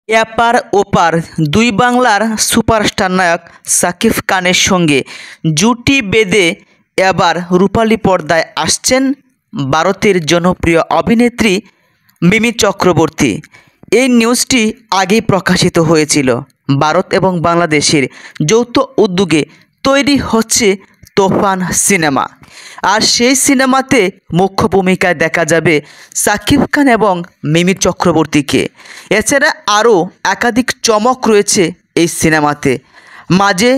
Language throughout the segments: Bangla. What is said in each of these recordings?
এপার ওপার দুই বাংলার সুপারস্টার নায়ক শাকিব খানের সঙ্গে জুটি বেঁধে এবার রূপালী পর্দায় আসছেন ভারতের জনপ্রিয় অভিনেত্রী মিমি চক্রবর্তী। এই নিউজটি আগেই প্রকাশিত হয়েছিল। ভারত এবং বাংলাদেশের যৌথ উদ্যোগে তৈরি হচ্ছে তুফান সিনেমা। আর সেই সিনেমাতে মুখ্য ভূমিকায় দেখা যাবে শাকিব খান এবং মিমি চক্রবর্তীকে। এছাড়া আরও একাধিক চমক রয়েছে এই সিনেমাতে। মাঝে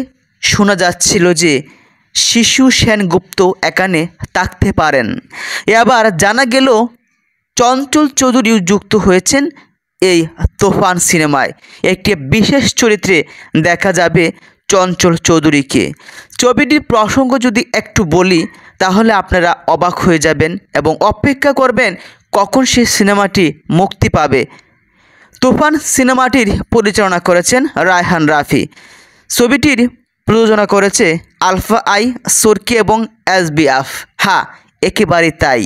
শোনা যাচ্ছিল যে শিশু সেনগুপ্ত এখানে থাকতে পারেন। এবার জানা গেল চঞ্চল চৌধুরীও যুক্ত হয়েছেন এই তুফান সিনেমায়। একটি বিশেষ চরিত্রে দেখা যাবে চঞ্চল চৌধুরীকে। ছবিটির প্রসঙ্গ যদি একটু বলি তাহলে আপনারা অবাক হয়ে যাবেন এবং অপেক্ষা করবেন কখন সেই সিনেমাটি মুক্তি পাবে। তুফান সিনেমাটির পরিচালনা করেছেন রায়হান রাফি। ছবিটির প্রযোজনা করেছে আলফা আই, সরকি এবং SBF। হ্যাঁ, একেবারে তাই।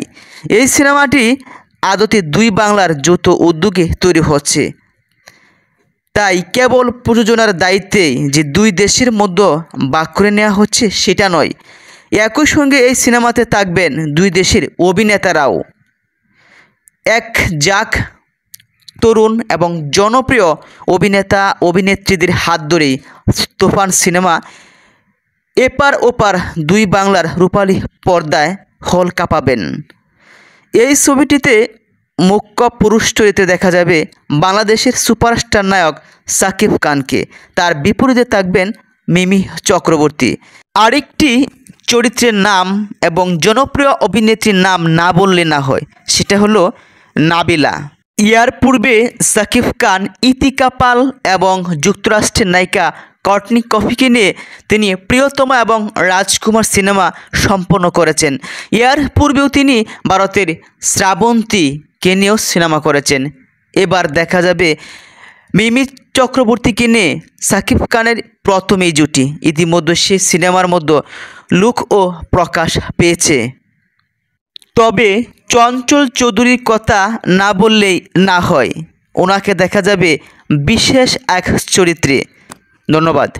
এই সিনেমাটি আদতে দুই বাংলার যৌথ উদ্যোগে তৈরি হচ্ছে। তাই কেবল প্রযোজনার দায়িত্বে যে দুই দেশের মধ্যে ভাগ করে নেওয়া হচ্ছে সেটা নয়, একই সঙ্গে এই সিনেমাতে থাকবেন দুই দেশের অভিনেতারাও। এক যাক তরুণ এবং জনপ্রিয় অভিনেতা অভিনেত্রীদের হাত ধরেই তুফান সিনেমা এপার ওপার দুই বাংলার রূপালী পর্দায় হল কাঁপাবেন। এই ছবিটিতে মুখ্য পুরুষ চরিত্রে দেখা যাবে বাংলাদেশের সুপারস্টার নায়ক শাকিব খানকে। তার বিপরীতে থাকবেন মিমি চক্রবর্তী। আরেকটি চরিত্রের নাম এবং জনপ্রিয় অভিনেত্রীর নাম না বললে না হয়, সেটা হলো নাবিলা। ইয়ার পূর্বে শাকিব খান ইতিকা পাল এবং যুক্তরাষ্ট্রের নায়িকা কর্টনি কফিকে নিয়ে তিনি প্রিয়তমা এবং রাজকুমার সিনেমা সম্পন্ন করেছেন। এর পূর্বেও তিনি ভারতের শ্রাবন্তীকে নিয়েও সিনেমা করেছেন। এবার দেখা যাবে মিমি চক্রবর্তীকে নিয়ে শাকিব খানের প্রথম এই জুটি। ইতিমধ্যে সেই সিনেমার মধ্যে লুকও প্রকাশ পেয়েছে। তবে চঞ্চল চৌধুরীর কথা না বললেই না হয়, ওনাকে দেখা যাবে বিশেষ এক চরিত্রে। ধন্যবাদ।